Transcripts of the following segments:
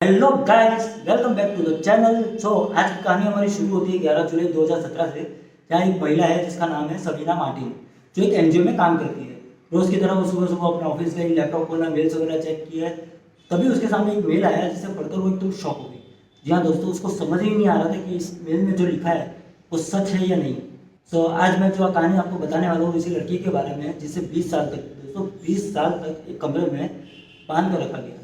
Hello guys, welcome back to the channel. आज की कहानी हमारी शुरू होती है 11 जुलाई 2017 से। जहाँ एक महिला है जिसका नाम है सबीना मार्टिन, जो एक एनजीओ में काम करती है। रोज़ की तरह वो सुबह सुबह अपने ऑफिस गई, लैपटॉप खोला, मेल्स वगैरह चेक किया। तभी उसके सामने एक मेल आया जिसे पढ़कर वो एकदम शॉक हो गई। जी हाँ दोस्तों, उसको समझ ही नहीं आ रहा था कि इस मेल में जो लिखा है वो सच है या नहीं। आज मैं जो कहानी आपको बताने वाला हूँ इसी लड़की के बारे में जिसे 20 साल तक, दोस्तों 20 साल तक एक कमरे में बांध कर रखा गया।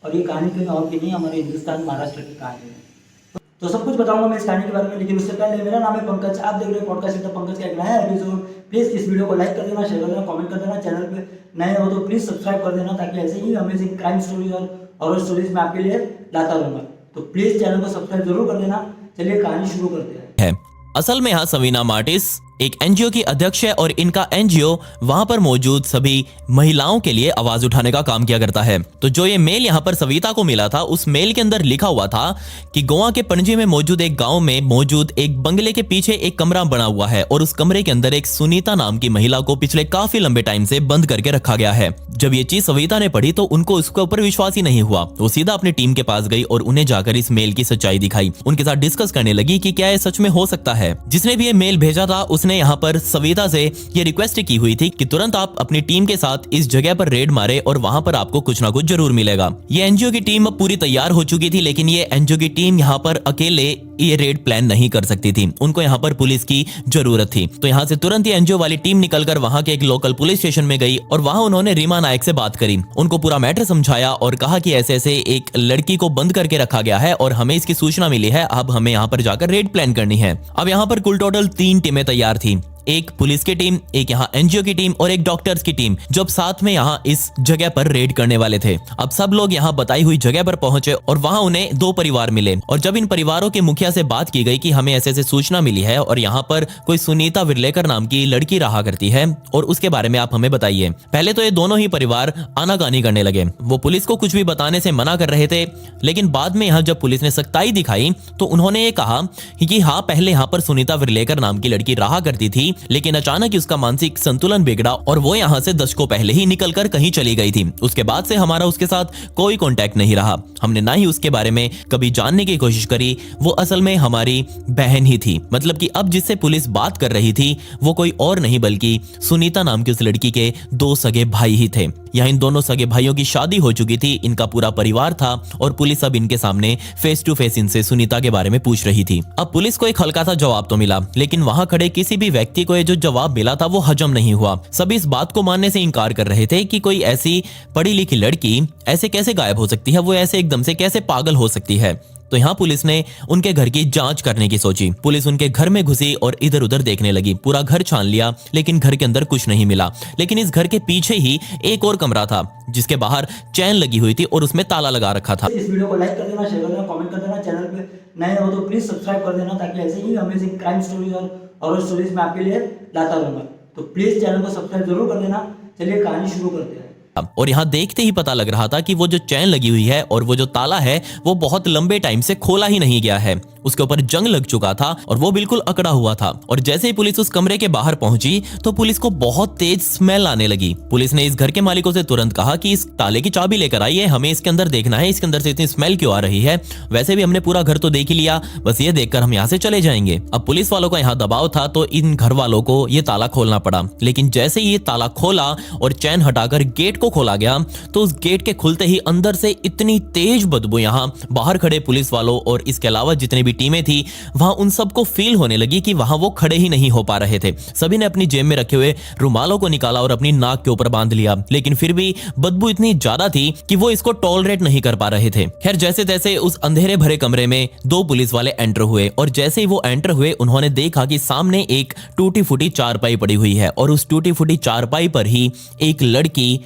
और ये कहानी कहीं और की नहीं, हमारे हिंदुस्तान महाराष्ट्र की कहानी है। तो सब कुछ बताऊंगा मैं इस कहानी के बारे में, लेकिन उससे पहले मेरा नाम है पंकज, आप देख रहे हैं पॉडकास्ट द पंकज का एक नया एपिसोड। प्लीज़ इस वीडियो को लाइक कर देना, शेयर कर देना, कमेंट कर देना। चैनल पे नए हो तो प्लीज़ सब्सक्राइब कर देना, ताकि ऐसे ही अमेजिंग क्राइम स्टोरीज और हॉरर स्टोरीज मैं आपके लिए लाता रहूँगा। तो प्लीज़ चैनल को सब्सक्राइब जरूर कर देना। चलिए कहानी शुरू करते हैं। असल में यहाँ सबीना मार्टिस एक एनजीओ की अध्यक्ष है और इनका एनजीओ वहां पर मौजूद सभी महिलाओं के लिए आवाज उठाने का काम किया करता है। तो जो ये मेल यहाँ पर सविता को मिला था, उस मेल के अंदर लिखा हुआ था कि गोवा के पणजी में मौजूद एक गांव में मौजूद एक बंगले के पीछे एक कमरा बना हुआ है और उस कमरे के अंदर एक सुनीता नाम की महिला को पिछले काफी लंबे टाइम से बंद करके रखा गया है। जब ये चीज सविता ने पढ़ी तो उनको उसके ऊपर विश्वास ही नहीं हुआ। वो सीधा अपनी टीम के पास गई और उन्हें जाकर इस मेल की सच्चाई दिखाई। उनके साथ डिस्कस करने लगी कि क्या ये सच में हो सकता है। जिसने भी ये मेल भेजा था उसने यहाँ पर सविता से ये रिक्वेस्ट की हुई थी कि तुरंत आप अपनी टीम के साथ इस जगह पर रेड मारे और वहां पर आपको कुछ ना कुछ जरूर मिलेगा। ये एनजीओ की टीम अब पूरी तैयार हो चुकी थी, लेकिन ये एनजीओ की टीम यहाँ पर अकेले ये रेड प्लान नहीं कर सकती थी। उनको यहाँ पर पुलिस की जरूरत थी। तो यहाँ से तुरंत ये एनजीओ वाली टीम निकलकर वहां के एक लोकल पुलिस स्टेशन में गई और वहां उन्होंने रीमा नायक से बात करी। उनको पूरा मैटर समझाया और कहा कि ऐसे ऐसे एक लड़की को बंद करके रखा गया है और हमें इसकी सूचना मिली है। अब हमें यहाँ पर जाकर रेड प्लान करनी है। अब यहाँ पर कुल टोटल 3 टीमें तैयार थी, एक पुलिस की टीम, एक यहाँ एनजीओ की टीम और एक डॉक्टर्स की टीम, जो अब साथ में यहाँ इस जगह पर रेड करने वाले थे। अब सब लोग यहाँ बताई हुई जगह पर पहुंचे और वहां उन्हें 2 परिवार मिले। और जब इन परिवारों के मुखिया से बात की गई कि हमें ऐसे ऐसे सूचना मिली है और यहाँ पर कोई सुनीता विरलेकर नाम की लड़की रहा करती है और उसके बारे में आप हमें बताइए। पहले तो ये दोनों ही परिवार आनाकानी करने लगे। वो पुलिस को कुछ भी बताने से मना कर रहे थे, लेकिन बाद में यहाँ जब पुलिस ने सख्ताई दिखाई तो उन्होंने ये कहा कि हाँ, पहले यहाँ पर सुनीता विरलेकर नाम की लड़की रहा करती थी, लेकिन अचानक ही उसका मानसिक संतुलन बिगड़ा और वो यहाँ से दशकों पहले ही निकलकर कहीं चली गई थी। उसके बाद से हमारा उसके साथ कोई कांटेक्ट नहीं रहा। हमने ना ही उसके बारे में कभी जानने की कोशिश करी। वो असल में हमारी बहन ही थी। मतलब कि अब जिससे पुलिस बात कर रही थी वो कोई और नहीं बल्कि सुनीता नाम की उस लड़की के 2 सगे भाई ही थे। यहाँ इन दोनों सगे भाइयों की शादी हो चुकी थी, इनका पूरा परिवार था और पुलिस अब इनके सामने फेस टू फेस इनसे सुनीता के बारे में पूछ रही थी। अब पुलिस को एक हल्का सा जवाब तो मिला, लेकिन वहां खड़े किसी भी व्यक्ति को ये जो जवाब मिला था वो हजम नहीं हुआ। सभी इस बात को मानने से इनकार कर रहे थे कि कोई ऐसी पढ़ी लिखी लड़की ऐसे कैसे गायब हो सकती है, वो ऐसे एकदम से कैसे पागल हो सकती है। तो यहाँ पुलिस ने उनके घर की जांच करने की सोची। पुलिस उनके घर में घुसी और इधर उधर देखने लगी। पूरा घर छान लिया, लेकिन घर के अंदर कुछ नहीं मिला। लेकिन इस घर के पीछे ही एक और कमरा था जिसके बाहर चैन लगी हुई थी और उसमें ताला लगा रखा था। इस वीडियो को लाइक कर देना, शेयर कर देना, कमेंट कर देना। चैनल पे नए हो तो प्लीज सब्सक्राइब कर देना, ताकि ऐसे ही अमेजिंग क्राइम स्टोरीज और हॉरर स्टोरीज मैं आपके लिए लाता रहूंगा। तो प्लीज चैनल को सब्सक्राइब जरूर कर देना। चलिए कहानी शुरू करते हैं। और यहाँ देखते ही पता लग रहा था कि वो जो चैन लगी हुई है और वो जो ताला है वो बहुत लंबे टाइम से खोला ही नहीं गया है। उसके ऊपर जंग लग चुका था और वो बिल्कुल अकड़ा हुआ था। और जैसे ही पुलिस उस कमरे के बाहर पहुंची तो पुलिस को बहुत तेज स्मेल आने लगी। पुलिस ने इस घर के मालिकों से तुरंत कहा कि इस ताले की चाबी लेकर आइए, हमें इसके अंदर देखना है, इसके अंदर से इतनी स्मेल क्यों आ रही है। वैसे भी हमने पूरा घर तो देख ही लिया, बस ये देखकर हम यहाँ से चले जाएंगे। अब पुलिस वालों का यहाँ दबाव था तो इन घर वालों को ये ताला खोलना पड़ा। लेकिन जैसे ही ये ताला खोला और चैन हटाकर गेट को खोला गया तो उस गेट के खुलते ही अंदर से इतनी तेज बदबू यहाँ बाहर खड़े पुलिस वालों और इसके अलावा जितनी भी टीमें थी वहां उन सबको फील होने लगी कि वहां वो खड़े ही नहीं हो पा रहे थे। सभी ने अपनी जेब में रखे हुए रुमालों को निकाला और अपनी नाक के ऊपर बांध लिया, लेकिन फिर भी बदबू इतनी ज्यादा थी कि वो इसको टॉलरेट नहीं कर पा रहे थे। खैर जैसे तैसे उस अंधेरे भरे कमरे में 2 पुलिस वाले एंटर हुए और जैसे ही वो एंटर हुए उन्होंने देखा कि सामने एक टूटी फूटी चारपाई पड़ी हुई है और उस टूटी फूटी चारपाई पर ही एक लड़की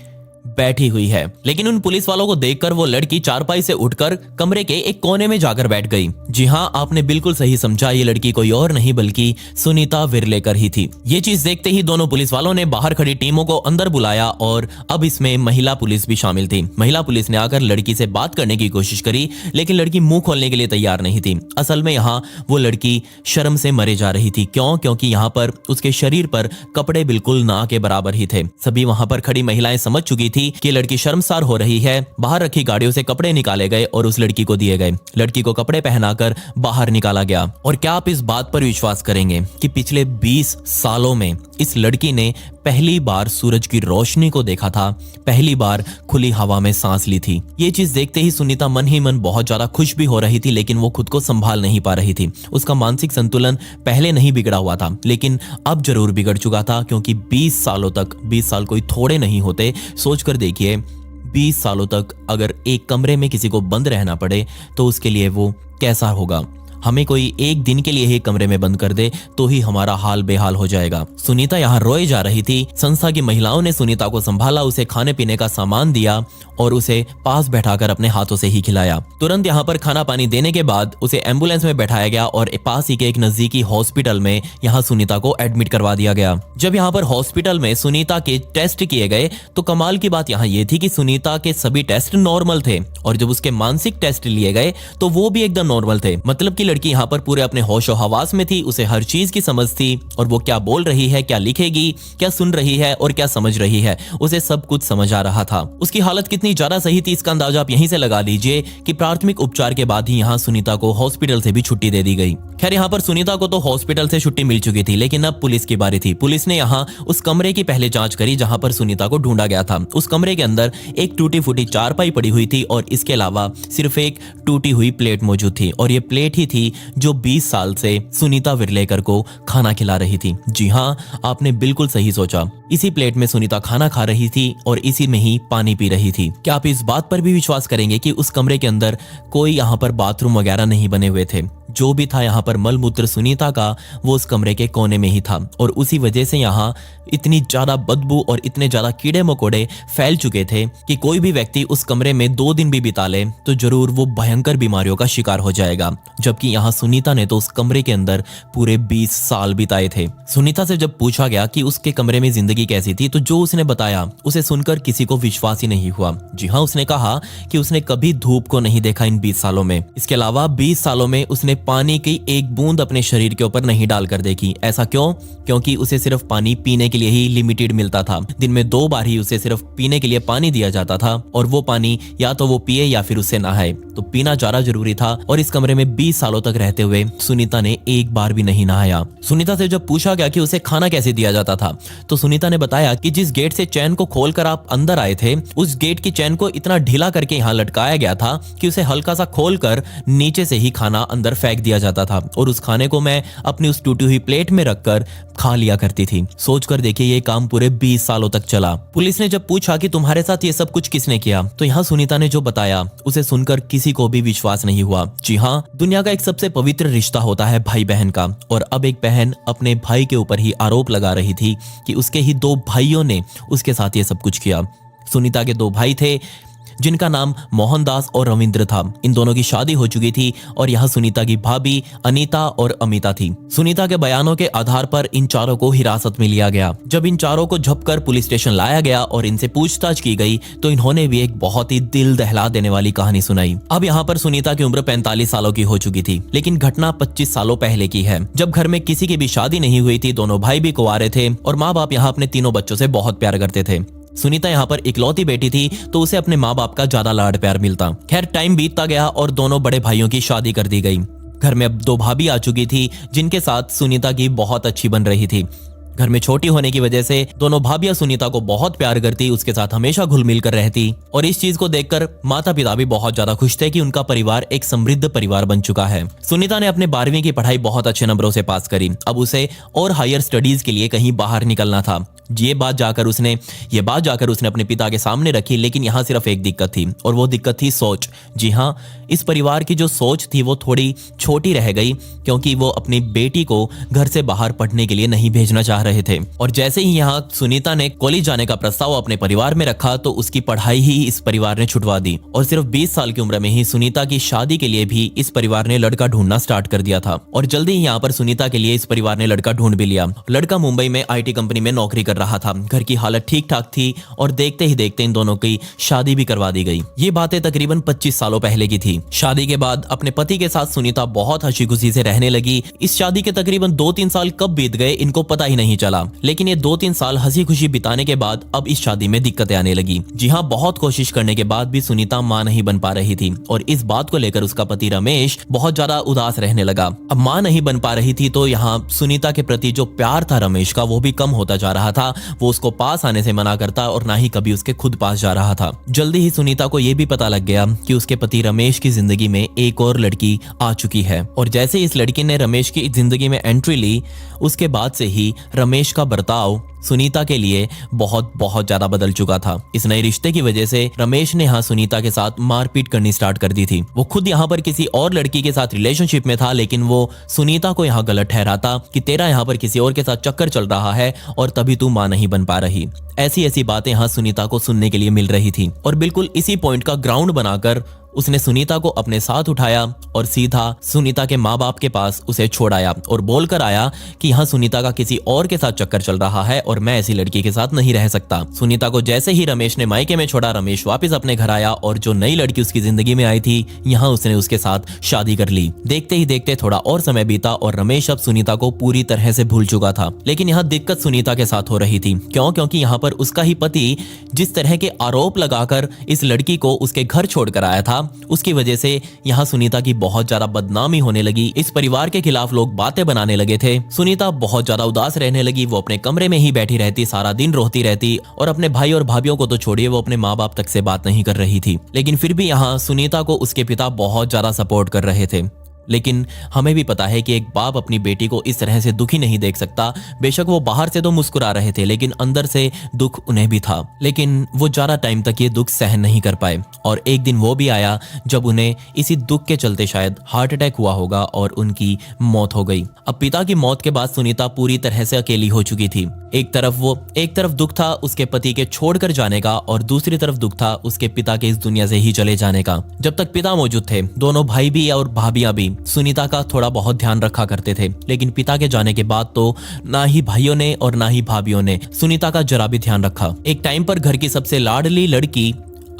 बैठी हुई है। लेकिन उन पुलिस वालों को देखकर वो लड़की चारपाई से उठकर कमरे के एक कोने में जाकर बैठ गई। जी हाँ, आपने बिल्कुल सही समझा, ये लड़की कोई और नहीं बल्कि सुनीता विरलेकर ही थी। ये चीज देखते ही दोनों पुलिस वालों ने बाहर खड़ी टीमों को अंदर बुलाया और अब इसमें महिला पुलिस भी शामिल थी। महिला पुलिस ने आकर लड़की से बात करने की कोशिश करी, लेकिन लड़की मुंह खोलने के लिए तैयार नहीं थी। असल में यहाँ वो लड़की शर्म से मरे जा रही थी। क्यों? क्योंकि यहाँ पर उसके शरीर पर कपड़े बिल्कुल ना के बराबर ही थे। सभी वहां पर खड़ी महिलाएं समझ चुकी थी थी कि लड़की शर्मसार हो रही है। बाहर रखी गाड़ियों से कपड़े निकाले गए और उस लड़की को दिए गए। लड़की को कपड़े पहनाकर बाहर निकाला गया। और क्या आप इस बात पर विश्वास करेंगे कि पिछले 20 सालों में इस लड़की ने पहली बार सूरज की रोशनी को देखा था, पहली बार खुली हवा में सांस ली थी। ये चीज देखते ही सुनीता मन ही मन बहुत ज्यादा खुश भी हो रही थी, लेकिन वो खुद को संभाल नहीं पा रही थी। उसका मानसिक संतुलन पहले नहीं बिगड़ा हुआ था, लेकिन अब जरूर बिगड़ चुका था, क्योंकि 20 सालों तक, 20 साल कोई थोड़े नहीं होते। सोचकर देखिए, 20 सालों तक अगर एक कमरे में किसी को बंद रहना पड़े तो उसके लिए वो कैसा होगा। हमें कोई एक दिन के लिए ही कमरे में बंद कर दे तो ही हमारा हाल बेहाल हो जाएगा। सुनीता यहाँ रोए जा रही थी। संस्था की महिलाओं ने सुनीता को संभाला, उसे खाने पीने का सामान दिया और उसे पास बैठाकर अपने हाथों से ही खिलाया। तुरंत यहाँ पर खाना पानी देने के बाद उसे एम्बुलेंस में बैठाया गया और पास ही के एक नजदीकी हॉस्पिटल में यहाँ सुनीता को एडमिट करवा दिया गया। जब यहाँ पर हॉस्पिटल में सुनीता के टेस्ट किए गए तो कमाल की बात यहाँ ये थी कि सुनीता के सभी टेस्ट नॉर्मल थे, और जब उसके मानसिक टेस्ट लिए गए तो वो भी एकदम नॉर्मल थे। मतलब कि लड़की यहाँ पर पूरे अपने होश और हवास में थी, उसे हर चीज की समझ थी, और वो क्या बोल रही है, क्या लिखेगी, क्या सुन रही है और क्या समझ रही है, उसे सब कुछ समझ आ रहा था। उसकी हालत कितनी ज्यादा सही थी इसका अंदाजा आप यहीं से लगा लीजिए कि प्राथमिक उपचार के बाद ही यहाँ सुनीता को हॉस्पिटल से भी छुट्टी दे दी गई। खैर, यहाँ पर सुनीता को तो हॉस्पिटल से छुट्टी मिल चुकी थी, लेकिन अब पुलिस की बारी थी। पुलिस ने यहाँ उस कमरे की पहले जांच करी जहां पर सुनीता को ढूंढा गया था। उस कमरे के अंदर एक टूटी फूटी चारपाई पड़ी हुई थी और इसके अलावा सिर्फ एक टूटी हुई प्लेट मौजूद थी, और ये प्लेट ही थी जो 20 साल से सुनीता विरलेकर को खाना खिला रही थी। जी हाँ, आपने बिल्कुल सही सोचा, इसी प्लेट में सुनीता खाना खा रही थी और इसी में ही पानी पी रही थी। क्या आप इस बात पर भी विश्वास करेंगे कि उस कमरे के अंदर कोई यहाँ पर बाथरूम वगैरह नहीं बने हुए थे? जो भी था यहाँ पर मलमूत्र सुनीता का, वो उस कमरे के कोने में ही था, और उसी वजह से यहाँ इतनी ज्यादा बदबू और इतने ज्यादा कीड़े मकोड़े फैल चुके थे कि कोई भी व्यक्ति उस कमरे में 2 दिन भी बिता ले तो जरूर वो भयंकर बीमारियों का शिकार हो जाएगा। जबकि यहाँ सुनीता ने तो उस कमरे के अंदर पूरे 20 साल बिताए थे। सुनीता से जब पूछा गया कि उसके कमरे में जिंदगी कैसी थी, तो जो उसने बताया उसे सुनकर किसी को विश्वास ही नहीं हुआ। जी हाँ, उसने कहा कि उसने कभी धूप को नहीं देखा इन 20 सालों में। इसके अलावा 20 सालों में उसने पानी की एक बूंद अपने शरीर के ऊपर नहीं डालकर देखी। ऐसा क्यों? क्योंकि उसे सिर्फ पानी पीने के लिए ही लिमिटेड मिलता था। दिन में 2 बार ही उसे सिर्फ पीने के लिए पानी दिया जाता था, और वो पानी या तो वो पिए या फिर उससे नहाए। तो पीना ज्यादा जरूरी था, और इस कमरे में 20 सालों तक रहते हुए सुनीता ने एक बार भी नहीं नहाया। सुनीता से जब पूछा गया कि उसे खाना कैसे दिया जाता था, तो सुनीता ने बताया कि जिस गेट से चैन को खोलकर आप अंदर आए थे, उस गेट की चैन को इतना ढीला करके यहाँ लटकाया गया था कि उसे हल्का सा खोलकर नीचे से ही खाना अंदर फेंक दिया जाता था, और उस खाने को मैं अपनी उस टूटी हुई प्लेट में रखकर खा लिया करती थी। सोचकर देखिए, ये काम पूरे 20 सालों तक चला। पुलिस ने जब पूछा कि तुम्हारे साथ ये सब कुछ किसने किया, तो यहाँ सुनीता ने जो बताया उसे सुनकर किसी को भी विश्वास नहीं हुआ। जी हाँ, दुनिया का एक सबसे पवित्र रिश्ता होता है भाई बहन का, और अब एक बहन अपने भाई के ऊपर ही आरोप लगा रही थी कि उसके ही 2 भाइयों ने उसके साथ ये सब कुछ किया। सुनीता के 2 भाई थे जिनका नाम मोहनदास और रविंद्र था। इन दोनों की शादी हो चुकी थी, और यहाँ सुनीता की भाभी अनीता और अमिता थी। सुनीता के बयानों के आधार पर इन चारों को हिरासत में लिया गया। जब इन चारों को झपकर पुलिस स्टेशन लाया गया और इनसे पूछताछ की गई, तो इन्होंने भी एक बहुत ही दिल दहला देने वाली कहानी सुनाई। अब यहाँ पर सुनीता की उम्र 45 सालों की हो चुकी थी, लेकिन घटना 25 सालों पहले की है, जब घर में किसी की भी शादी नहीं हुई थी। दोनों भाई भी कुंवारे थे, और माँ बाप यहाँ अपने तीनों बच्चों से बहुत प्यार करते थे। सुनीता यहाँ पर इकलौती बेटी थी, तो उसे अपने माँ बाप का ज्यादा लाड प्यार मिलता। खैर, टाइम बीतता गया और दोनों बड़े भाइयों की शादी कर दी गई। घर में अब 2 भाभी आ चुकी थी, जिनके साथ सुनीता की बहुत अच्छी बन रही थी। घर में छोटी होने की वजह से दोनों भाभियां सुनीता को बहुत प्यार करती, उसके साथ हमेशा घुल मिल कर रहती, और इस चीज को देखकर माता पिता भी बहुत ज्यादा खुश थे कि उनका परिवार एक समृद्ध परिवार बन चुका है। सुनीता ने अपने 12वीं की पढ़ाई बहुत अच्छे नंबरों से पास करी। अब उसे और हायर स्टडीज के लिए कहीं बाहर निकलना था। ये बात जाकर उसने अपने पिता के सामने रखी, लेकिन यहाँ सिर्फ एक दिक्कत थी, और वो दिक्कत थी सोच। जी हाँ, इस परिवार की जो सोच थी वो थोड़ी छोटी रह गई, क्योंकि वो अपनी बेटी को घर से बाहर पढ़ने के लिए नहीं भेजना चाह रहे थे। और जैसे ही यहाँ सुनीता ने कॉलेज जाने का प्रस्ताव अपने परिवार में रखा, तो उसकी पढ़ाई ही इस परिवार ने छुटवा दी, और सिर्फ 20 साल की उम्र में ही सुनीता की शादी के लिए भी इस परिवार ने लड़का ढूंढना स्टार्ट कर दिया था। और जल्दी ही यहाँ पर सुनीता के लिए इस परिवार ने लड़का ढूंढ भी लिया। लड़का मुंबई में IT कंपनी में नौकरी कर रहा था। घर की हालत ठीक ठाक थी, और देखते ही देखते इन दोनों की शादी भी करवा दी गई। ये बातें तकरीबन 25 सालों पहले की थी। शादी के बाद अपने पति के साथ सुनीता बहुत हंसी खुशी से रहने लगी। इस शादी के तकरीबन 2-3 साल कब बीत गए इनको पता ही नहीं चला। लेकिन ये 2-3 साल हंसी खुशी बिताने के बाद अब इस शादी में दिक्कतें आने लगी। जी हाँ, बहुत कोशिश करने के बाद भी सुनीता मां नहीं बन पा रही थी और इस बात को लेकर उसका पति रमेश बहुत ज्यादा उदास रहने लगा। अब मां नहीं बन पा रही थी तो यहाँ सुनीता के प्रति जो प्यार था रमेश का वो भी कम होता जा रहा था। वो उसको पास आने से मना करता और ना ही कभी उसके खुद पास जा रहा था। जल्दी ही सुनीता को यह भी पता लग गया कि उसके पति रमेश की जिंदगी में एक और लड़की आ चुकी है और जैसे इस लड़की ने रमेश की जिंदगी में एंट्री ली उसके बाद से ही रमेश का बर्ताव सुनीता के लिए बहुत ज्यादा बदल चुका था। इस नए रिश्ते की वजह से रमेश ने यहाँ सुनीता के साथ मारपीट करनी स्टार्ट कर दी थी। वो खुद यहाँ पर किसी और लड़की के साथ रिलेशनशिप में था लेकिन वो सुनीता को यहाँ गलत ठहराता कि तेरा यहाँ पर किसी और के साथ चक्कर चल रहा है और तभी तू मां नहीं बन पा रही। ऐसी बातें यहाँ सुनीता को सुनने के लिए मिल रही थी और बिल्कुल इसी पॉइंट का ग्राउंड बनाकर उसने सुनीता को अपने साथ उठाया और सीधा सुनीता के माँ बाप के पास उसे छोड़ आया और बोलकर आया कि यहाँ सुनीता का किसी और के साथ चक्कर चल रहा है और मैं ऐसी लड़की के साथ नहीं रह सकता। सुनीता को जैसे ही रमेश ने मायके में छोड़ा, रमेश वापस अपने घर आया और जो नई लड़की उसकी जिंदगी में आई थी यहाँ उसने उसके साथ शादी कर ली। देखते ही देखते थोड़ा और समय बीता और रमेश अब सुनीता को पूरी तरह से भूल चुका था। लेकिन यहाँ दिक्कत सुनीता के साथ हो रही थी। क्योंकि यहाँ पर उसका ही पति जिस तरह के आरोप लगाकर इस लड़की को उसके घर छोड़कर आया था उसकी वजह से यहाँ सुनीता की बहुत ज्यादा बदनामी होने लगी। इस परिवार के खिलाफ लोग बातें बनाने लगे थे। सुनीता बहुत ज्यादा उदास रहने लगी। वो अपने कमरे में ही बैठी रहती, सारा दिन रोती रहती और अपने भाई और भाभीओं को तो छोड़िए वो अपने माँ बाप तक से बात नहीं कर रही थी। लेकिन फिर भी यहाँ सुनीता को उसके पिता बहुत ज्यादा सपोर्ट कर रहे थे। लेकिन हमें भी पता है कि एक बाप अपनी बेटी को इस तरह से दुखी नहीं देख सकता। बेशक वो बाहर से तो मुस्कुरा रहे थे लेकिन अंदर से दुख उन्हें भी था। लेकिन वो ज्यादा टाइम तक ये दुख सहन नहीं कर पाए और एक दिन वो भी आया जब उन्हें इसी दुख के चलते शायद हार्ट अटैक हुआ होगा और उनकी मौत हो गई। अब पिता की मौत के बाद सुनीता पूरी तरह से अकेली हो चुकी थी। एक तरफ दुख था उसके पति के छोड़कर जाने का और दूसरी तरफ दुख था उसके पिता के इस दुनिया से ही चले जाने का। जब तक पिता मौजूद थे दोनों भाई भी और भाभियां भी सुनीता का थोड़ा बहुत ध्यान रखा करते थे। लेकिन पिता के जाने के बाद तो ना ही भाइयों ने और ना ही भाभियों ने सुनीता का जरा भी ध्यान रखा। एक टाइम पर घर की सबसे लाडली लड़की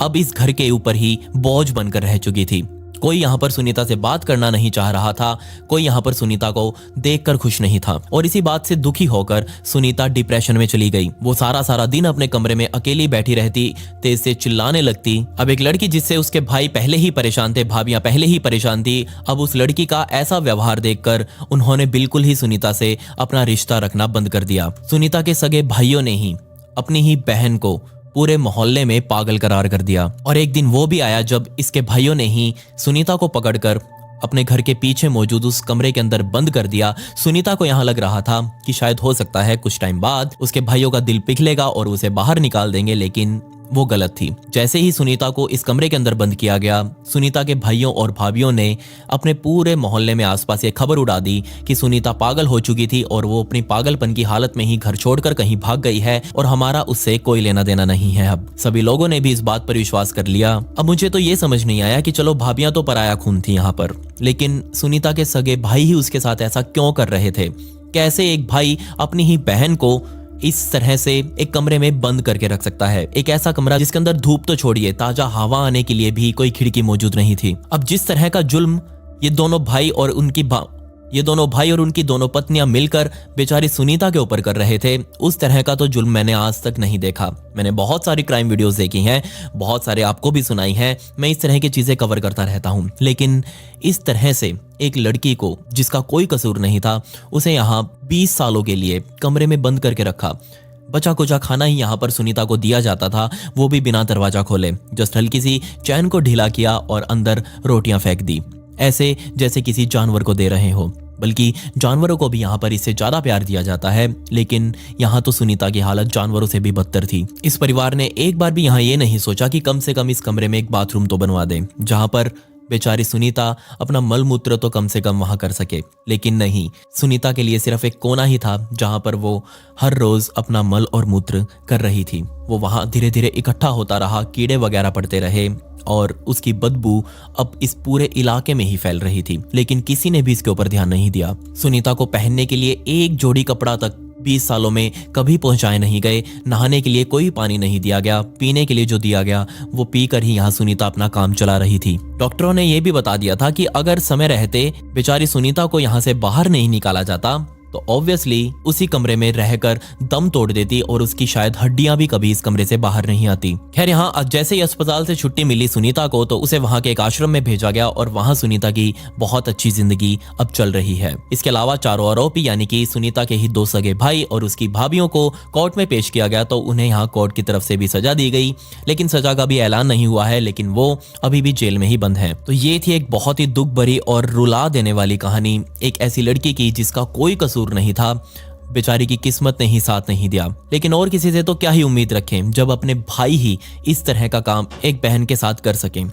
अब इस घर के ऊपर ही बोझ बनकर रह चुकी थी। कोई यहाँ पर सुनीता से बात करना नहीं चाह रहा था, कोई यहाँ पर सुनीता को देखकर खुश नहीं था और इसी बात से दुखी होकर सुनीता डिप्रेशन में चली गई। वो सारा दिन अपने कमरे में अकेली बैठी रहती, तेज से चिल्लाने लगती। अब एक लड़की जिससे उसके भाई पहले ही परेशान थे, भाभियां पहले ही परेशान थी, अब उस लड़की का ऐसा व्यवहार देखकर उन्होंने बिल्कुल ही सुनीता से अपना रिश्ता रखना बंद कर दिया। सुनीता के सगे भाइयों ने ही अपनी ही बहन को पूरे मोहल्ले में पागल करार कर दिया और एक दिन वो भी आया जब इसके भाइयों ने ही सुनीता को पकड़कर अपने घर के पीछे मौजूद उस कमरे के अंदर बंद कर दिया। सुनीता को यहाँ लग रहा था कि शायद हो सकता है कुछ टाइम बाद उसके भाइयों का दिल पिघलेगा और उसे बाहर निकाल देंगे, लेकिन वो गलत थी। जैसे ही सुनीता को इस कमरे के अंदर बंद किया गया, सुनीता के भाइयों और भाभियों ने अपने पूरे मोहल्ले में आसपास ये खबर उड़ा दी कि सुनीता पागल हो चुकी थी और वो अपनी पागलपन की हालत में ही घर छोड़कर कहीं भाग गई है और हमारा उससे कोई लेना देना नहीं है। अब सभी लोगों ने भी इस बात पर विश्वास कर लिया। अब मुझे तो ये समझ नहीं आया कि चलो भाभियां तो पराया खून थी यहाँ पर, लेकिन सुनीता के सगे भाई ही उसके साथ ऐसा क्यों कर रहे थे? कैसे एक भाई अपनी ही बहन को इस तरह से एक कमरे में बंद करके रख सकता है? एक ऐसा कमरा जिसके अंदर धूप तो छोड़िए, ताजा हवा आने के लिए भी कोई खिड़की मौजूद नहीं थी। अब जिस तरह का जुल्म ये दोनों भाई और उनकी दोनों पत्नियां मिलकर बेचारी सुनीता के ऊपर कर रहे थे, उस तरह का तो जुल्म मैंने आज तक नहीं देखा। मैंने बहुत सारी क्राइम वीडियोस देखी हैं, बहुत सारे आपको भी सुनाई हैं, मैं इस तरह की चीजें कवर करता रहता हूं, लेकिन इस तरह से एक लड़की को जिसका कोई कसूर नहीं था उसे यहाँ 20 सालों के लिए कमरे में बंद करके रखा। बचा कुचा खाना ही यहाँ पर सुनीता को दिया जाता था, वो भी बिना दरवाजा खोले। जस्ट हल्की सी चैन को ढीला किया और अंदर रोटियां फेंक दी, ऐसे जैसे किसी जानवर को दे रहे हो। बल्कि जानवरों को भी यहाँ पर इससे ज्यादा प्यार दिया जाता है, लेकिन यहाँ तो सुनीता की हालत जानवरों से भी बदतर थी। इस परिवार ने एक बार भी यहाँ ये नहीं सोचा कि कम से कम इस कमरे में एक बाथरूम तो बनवा दें जहां पर बेचारी सुनीता अपना मल मूत्र तो कम से कम वहां कर सके। लेकिन नहीं, सुनीता के लिए सिर्फ एक कोना ही था जहां पर वो हर रोज अपना मल और मूत्र कर रही थी। वो वहां धीरे धीरे इकट्ठा होता रहा, कीड़े वगैरह पड़ते रहे और उसकी बदबू अब इस पूरे इलाके में ही फैल रही थी, लेकिन किसी ने भी इसके ऊपर ध्यान नहीं दिया। सुनीता को पहनने के लिए एक जोड़ी कपड़ा तक 20 सालों में कभी पहुंचाए नहीं गए, नहाने के लिए कोई पानी नहीं दिया गया, पीने के लिए जो दिया गया वो पीकर ही यहाँ सुनीता अपना काम चला रही थी। डॉक्टरों ने यह भी बता दिया था कि अगर समय रहते बेचारी सुनीता को यहाँ से बाहर नहीं निकाला जाता तो तो ऑब्वियसली उसी कमरे में रहकर दम तोड़ देती और उसकी शायद हड्डियां भी कभी इस कमरे से बाहर नहीं आती। खैर यहाँ जैसे ही अस्पताल से छुट्टी मिली सुनीता को, तो उसे वहां के एक आश्रम में भेजा गया और वहां सुनीता की बहुत अच्छी जिंदगी अब चल रही है। इसके अलावा चारों आरोपी यानी कि सुनीता के ही 2 सगे भाई और उसकी भाभियों को कोर्ट में पेश किया गया, तो उन्हें यहाँ कोर्ट की तरफ से भी सजा दी गई, लेकिन सजा का भी ऐलान नहीं हुआ है, लेकिन वो अभी भी जेल में ही बंद हैं। तो ये थी एक बहुत ही दुख भरी और रुला देने वाली कहानी एक ऐसी लड़की की जिसका कोई कसूर नहीं था, बेचारी की किस्मत ने ही साथ नहीं दिया। लेकिन और किसी से तो क्या ही उम्मीद रखें जब अपने भाई ही इस तरह का काम एक बहन के साथ कर सकें।